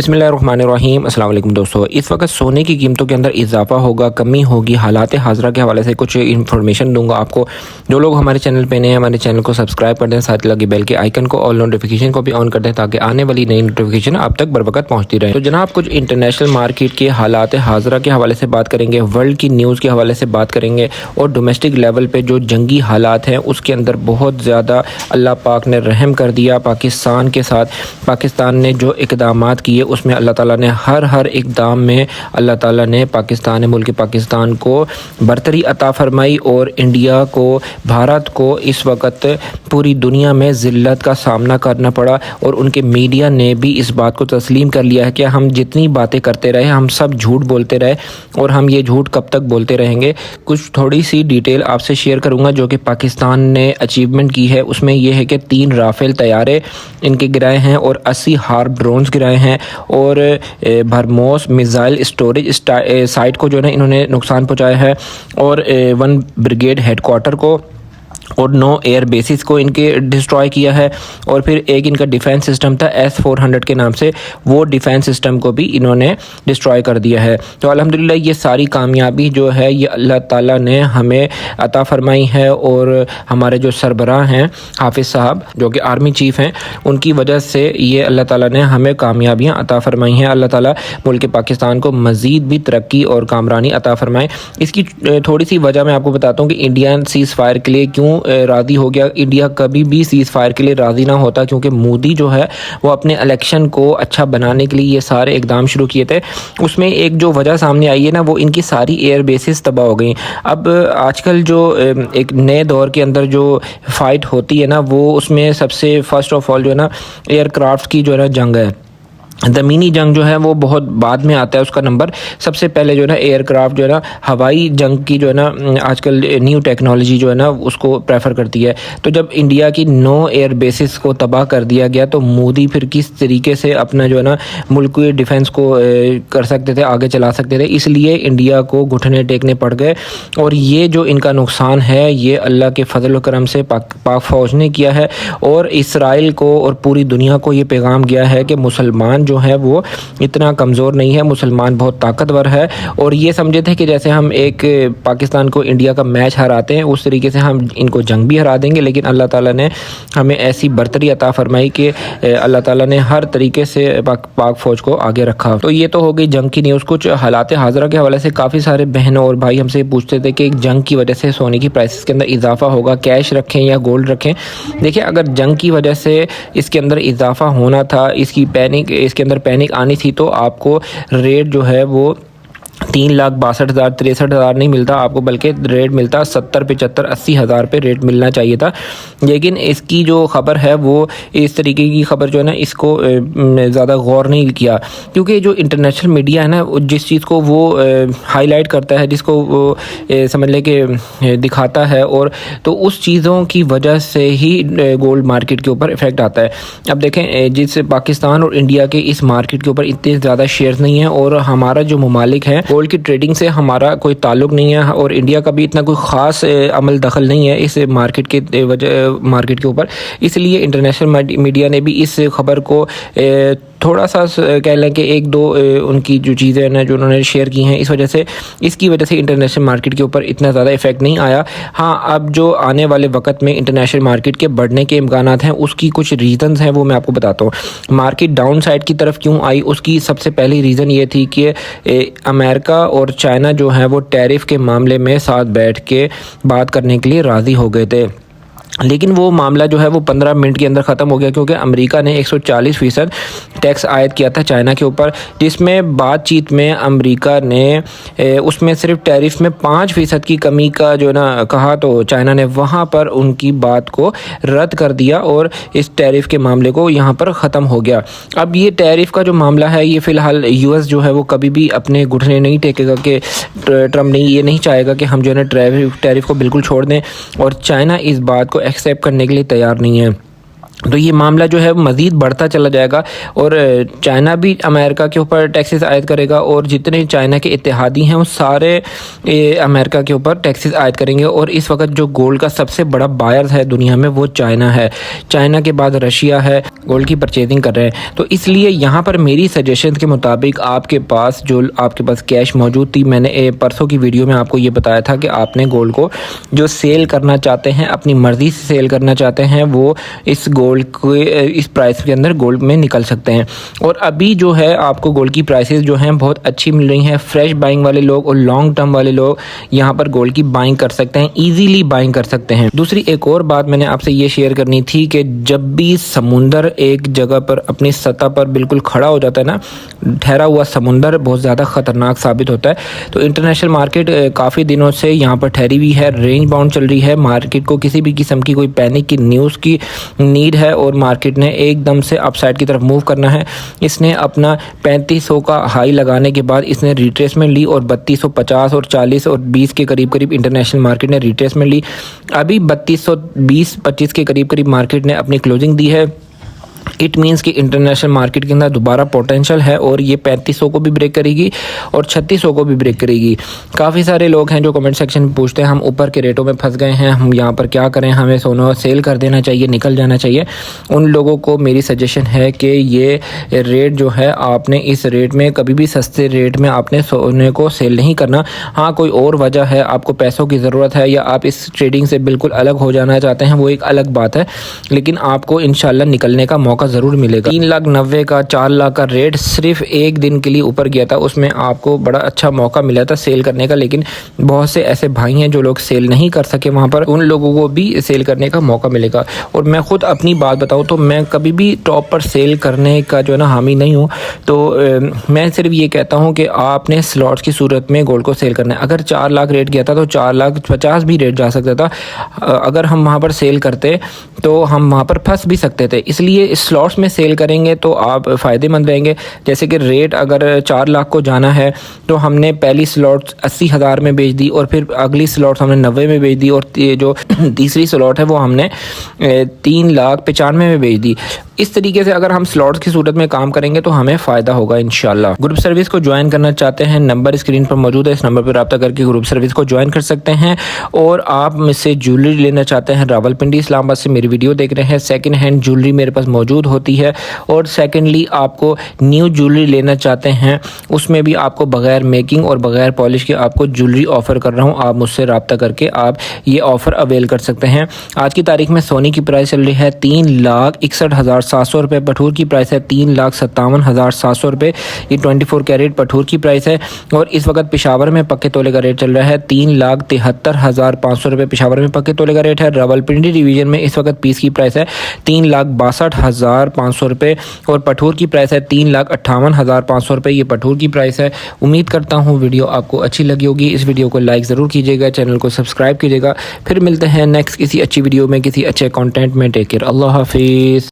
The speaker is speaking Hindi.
बिस्मिल्लाहिर्रहमानिर्रहीम। अस्सलाम वालेकुम दोस्तों, इस वक्त सोने की कीमतों के अंदर इजाफा होगा, कमी होगी। हालात हाज़रा के हवाले से कुछ इन्फॉर्मेशन दूंगा आपको। जो लोग हमारे चैनल पे नए हैं, हमारे चैनल को सब्सक्राइब कर दें, साथ लगे बेल के आइकन को और नोटिफिकेशन को भी ऑन कर दें ताकि आने वाली नई नोटिफिकेशन आप तक बर वक्त पहुँचती रहे। तो जनाब, कुछ इंटरनेशनल मार्केट के हालात हाज़रा के हवाले से बात करेंगे, वर्ल्ड की न्यूज़ के हवाले से बात करेंगे और डोमेस्टिक लेवल पर जो जंगी हालात हैं उसके अंदर बहुत ज़्यादा अल्लाह पाक ने रहम कर दिया पाकिस्तान के साथ। पाकिस्तान ने जो इक़दामात किए उसमें अल्लाह ताला ने हर इक़दाम में अल्लाह ताला ने मुल्क पाकिस्तान को बरतरी अता फरमाई और इंडिया को, भारत को इस वक्त पूरी दुनिया में ज़िल्लत का सामना करना पड़ा। और उनके मीडिया ने भी इस बात को तस्लीम कर लिया है कि हम जितनी बातें करते रहे, हम सब झूठ बोलते रहे और हम ये झूठ कब तक बोलते रहेंगे। कुछ थोड़ी सी डिटेल आपसे शेयर करूँगा जो कि पाकिस्तान ने अचीवमेंट की है। उसमें यह है कि 3 राफेल तैयारे इनके गिराए हैं और 80 हार्प ड्रोन्स गिराए हैं और भरमोस मिसाइल स्टोरेज साइट को जो है इन्होंने नुकसान पहुंचाया है और 1 ब्रिगेड हेडक्वार्टर को और 9 एयर बेसिस को इनके डिस्ट्रॉय किया है। और फिर एक इनका डिफेंस सिस्टम था S-400 के नाम से, वो डिफेंस सिस्टम को भी इन्होंने डिस्ट्रॉय कर दिया है। तो अल्हम्दुलिल्लाह ये सारी कामयाबी जो है ये अल्लाह ताला ने हमें अता फरमाई है। और हमारे जो सरबराह हैं हाफिज़ साहब जो कि आर्मी चीफ़ हैं, उनकी वजह से ये अल्लाह ताला ने हमें कामयाबियाँ अता फरमाई हैं। अल्लाह ताला मुल्क पाकिस्तान को मज़ीद भी तरक्की और कामरानी अता फरमाए। इसकी थोड़ी सी वजह मैं आपको बताता हूँ कि इंडियन सीज़ फायर के लिए क्यों राज़ी हो गया। इंडिया कभी भी सीज़ फायर के लिए राज़ी ना होता क्योंकि मोदी जो है वो अपने इलेक्शन को अच्छा बनाने के लिए ये सारे इकदाम शुरू किए थे। उसमें एक जो वजह सामने आई है ना, वो इनकी सारी एयर बेसिस तबाह हो गई। अब आजकल जो एक नए दौर के अंदर जो फ़ाइट होती है ना, वो उसमें सबसे फ़र्स्ट ऑफ ऑल जो है ना एयरक्राफ्ट की जो है ना जंग है। ज़मीनी जंग जो है वो बहुत बाद में आता है उसका नंबर। सबसे पहले जो है ना एयरक्राफ्ट जो है ना हवाई जंग की जो है ना आजकल न्यू टेक्नोलॉजी जो है ना उसको प्रेफर करती है। तो जब इंडिया की 9 एयर बेसिस को तबाह कर दिया गया तो मोदी फिर किस तरीके से अपना जो है ना मुल्क की डिफेंस को कर सकते थे, आगे चला सकते थे। इसलिए इंडिया को घुटने टेकने पड़ गए और ये जो इनका नुकसान है ये अल्लाह के फजल व करम से पाक फ़ौज ने किया है। और इसराइल को और पूरी दुनिया को ये पैगाम गया है कि मुसलमान जो है वो इतना कमज़ोर नहीं है, मुसलमान बहुत ताकतवर है। और ये समझे थे कि जैसे हम एक पाकिस्तान को इंडिया का मैच हराते हैं उस तरीके से हम इनको जंग भी हरा देंगे। लेकिन अल्लाह ताला ने हमें ऐसी बरतरी अता फरमाई कि अल्लाह ताला ने हर तरीके से पाक फ़ौज को आगे रखा। तो ये तो हो गई जंग की न्यूज़। कुछ हालात हाज़रा के हवाले से काफ़ी सारे बहनों और भाई हमसे पूछते थे कि जंग की वजह से सोने की प्राइसेस के अंदर इजाफा होगा, कैश रखें या गोल्ड रखें। देखिए, अगर जंग की वजह से इसके अंदर इजाफा होना था, इसके अंदर पैनिक आनी थी तो आपको रेट जो है वो 3,62,000 63,000 नहीं मिलता आपको, बल्कि रेट मिलता 70 75 80 हज़ार पे रेट मिलना चाहिए था। लेकिन इसकी जो ख़बर है वो इस तरीके की ख़बर जो है ना इसको ज़्यादा गौर नहीं किया क्योंकि जो इंटरनेशनल मीडिया है ना जिस चीज़ को वो हाईलाइट करता है, जिसको वो समझ ले कि दिखाता है, और तो उस चीज़ों की वजह से ही गोल्ड मार्केट के ऊपर इफ़ेक्ट आता है। अब देखें, जिस पाकिस्तान और इंडिया के इस मार्केट के ऊपर इतने ज़्यादा शेयर्स नहीं हैं और हमारा जो ममालिक है गोल्ड की ट्रेडिंग से हमारा कोई ताल्लुक़ नहीं है और इंडिया का भी इतना कोई ख़ास अमल दखल नहीं है इस मार्केट के ऊपर। इसलिए इंटरनेशनल मीडिया ने भी इस खबर को थोड़ा सा कह लें कि 1-2 उनकी जो चीज़ें हैं ना जो उन्होंने शेयर की हैं, इसकी वजह से इंटरनेशनल मार्केट के ऊपर इतना ज़्यादा इफेक्ट नहीं आया। हाँ, अब जो आने वाले वक्त में इंटरनेशनल मार्केट के बढ़ने के इम्कानात हैं उसकी कुछ रीज़न्स हैं, वो मैं आपको बताता हूँ। मार्केट डाउन साइड की तरफ क्यों आई, उसकी सबसे पहली रीज़न ये थी कि अमेरिका और चाइना जो है वो टैरिफ के मामले में साथ बैठ के बात करने के लिए राज़ी हो गए थे। लेकिन वो मामला जो है वो 15 मिनट के अंदर ख़त्म हो गया क्योंकि अमेरिका ने 140% टैक्स आयद किया था चाइना के ऊपर, जिसमें बातचीत में अमेरिका ने उसमें सिर्फ टैरिफ में 5% की कमी का जो ना कहा, तो चाइना ने वहाँ पर उनकी बात को रद्द कर दिया और इस टैरिफ के मामले को यहाँ पर ख़त्म हो गया। अब ये टैरिफ का जो मामला है ये फ़िलहाल US जो है वो कभी भी अपने घुटने नहीं टेकेगा कि ट्रम्प ये नहीं चाहेगा कि हम जो है ना टैरिफ को बिल्कुल छोड़ दें, और चाइना इस बात को एक्सेप्ट करने के लिए तैयार नहीं है। तो ये मामला जो है मज़ीद बढ़ता चला जाएगा और चाइना भी अमेरिका के ऊपर टैक्सेस आयद करेगा और जितने चाइना के इत्तेहादी हैं वो सारे अमेरिका के ऊपर टैक्सेस आयद करेंगे। और इस वक्त जो गोल्ड का सबसे बड़ा बायर है दुनिया में वो चाइना है। चाइना के बाद रशिया है गोल्ड की परचेजिंग कर रहे हैं। तो इसलिए यहाँ पर मेरी सजेशन के मुताबिक आपके पास कैश मौजूद थी, मैंने परसों की वीडियो में आपको ये बताया था कि आपने गोल्ड को जो सेल करना चाहते हैं, अपनी मर्ज़ी से सेल करना चाहते हैं, वो इस इस प्राइस के अंदर गोल्ड में निकल सकते हैं। और अभी जो है आपको गोल्ड की प्राइसेस जो हैं बहुत अच्छी मिल रही हैं। फ्रेश बाइंग वाले लोग और लॉन्ग टर्म वाले लोग यहाँ पर गोल्ड की बाइंग कर सकते हैं, इजीली बाइंग कर सकते हैं। दूसरी एक और बात मैंने आपसे ये शेयर करनी थी कि जब भी समुंदर एक जगह पर अपनी सतह पर बिल्कुल खड़ा हो जाता है ना, ठहरा हुआ समुंदर बहुत ज़्यादा ख़तरनाक साबित होता है। तो इंटरनेशनल मार्केट काफ़ी दिनों से यहाँ पर ठहरी हुई है, रेंज बाउंड चल रही है। मार्केट को किसी भी किस्म की कोई पैनिक की न्यूज़ की नीड है और मार्केट ने एकदम से अपसाइड की तरफ मूव करना है। इसने अपना 3500 का हाई लगाने के बाद इसने रिट्रेसमेंट ली और 3250 और 40 और 20 के करीब करीब इंटरनेशनल मार्केट ने रिट्रेसमेंट ली। अभी 3220-25 के करीब करीब मार्केट ने अपनी क्लोजिंग दी है। इट मीन्स कि इंटरनेशनल मार्केट के अंदर दोबारा पोटेंशियल है और ये 3500 को भी ब्रेक करेगी और 3600 को भी ब्रेक करेगी। काफ़ी सारे लोग हैं जो कमेंट सेक्शन में पूछते हैं हम ऊपर के रेटों में फंस गए हैं, हम यहाँ पर क्या करें, हमें सोना सेल कर देना चाहिए, निकल जाना चाहिए। उन लोगों को मेरी सजेशन है कि ये रेट जो है आपने इस रेट में कभी भी सस्ते रेट में आपने सोने को सेल नहीं करना। हाँ, कोई और वजह है, आपको पैसों की ज़रूरत है या आप इस ट्रेडिंग से बिल्कुल अलग हो जाना चाहते हैं, वो एक अलग बात है, लेकिन आपको इंशाल्लाह निकलने का मौका ज़रूर मिलेगा। 3,90,000 का 4 लाख का रेट सिर्फ एक दिन के लिए ऊपर गया था, उसमें आपको बड़ा अच्छा मौका मिला था सेल करने का। लेकिन बहुत से ऐसे भाई हैं जो लोग सेल नहीं कर सके, वहाँ पर उन लोगों को भी सेल करने का मौका मिलेगा। और मैं खुद अपनी बात बताऊँ तो मैं कभी भी टॉप पर सेल करने का जो है ना हामी नहीं हूँ। तो मैं सिर्फ ये कहता हूँ कि आपने स्लॉट्स की सूरत में गोल्ड को सेल करना है। अगर 4 लाख रेट गया था तो 4,50,000 भी रेट जा सकता था। अगर हम वहाँ पर सेल करते तो हम वहाँ पर फंस भी सकते थे। इसलिए स्लॉट्स में सेल करेंगे तो आप फ़ायदेमंद रहेंगे। जैसे कि रेट अगर 4 लाख को जाना है तो हमने पहली स्लॉट 80,000 में बेच दी और फिर अगली स्लॉट हमने 90 में बेच दी और जो तीसरी स्लॉट है वो हमने 3,95,000 में बेच दी। इस तरीके से अगर हम स्लॉट्स की सूरत में काम करेंगे तो हमें फ़ायदा होगा इंशाल्लाह। ग्रुप सर्विस को ज्वाइन करना चाहते हैं, नंबर स्क्रीन पर मौजूद है, इस नंबर पर रब्ता करके ग्रुप सर्विस को ज्वाइन कर सकते हैं। और आप मुझसे ज्वेलरी लेना चाहते हैं, रावलपिंडी इस्लामाबाद से मेरी वीडियो देख रहे हैं, सेकंड हैंड ज्वेलरी मेरे पास मौजूद होती है। और सेकेंडली आपको न्यू ज्वेलरी लेना चाहते हैं, उसमें भी आपको बग़ैर मेकिंग और बग़ैर पॉलिश के आपको ज्वेलरी ऑफ़र कर रहा हूँ। आप मुझसे रब्ता करके आप ये ऑफ़र अवेल कर सकते हैं। आज की तारीख में सोने की प्राइस चल रही है 3,61,700 रुपये, पठूर की प्राइस है 3,57,700 रुपये। ये 24 कैरेट पठूर की प्राइस है। और इस वक्त पेशावर में पक्के तोले का रेट चल रहा है 3,73,500 रुपये, पेशावर में पक्के तोले का रेट है। रावलपिंडी डिवीज़न में इस वक्त पीस की प्राइस है 3,62,500 रुपये और पठूर की प्राइस है 3,58,500 रुपये। ये पठूर की प्राइस है। उम्मीद करता हूँ वीडियो आपको अच्छी लगी होगी। इस वीडियो को लाइक ज़रूर कीजिएगा, चैनल को सब्सक्राइब कीजिएगा। फिर मिलते हैं नेक्स्ट किसी अच्छी वीडियो में किसी अच्छे कंटेंट में। टेक केयर, अल्लाह हाफिज़।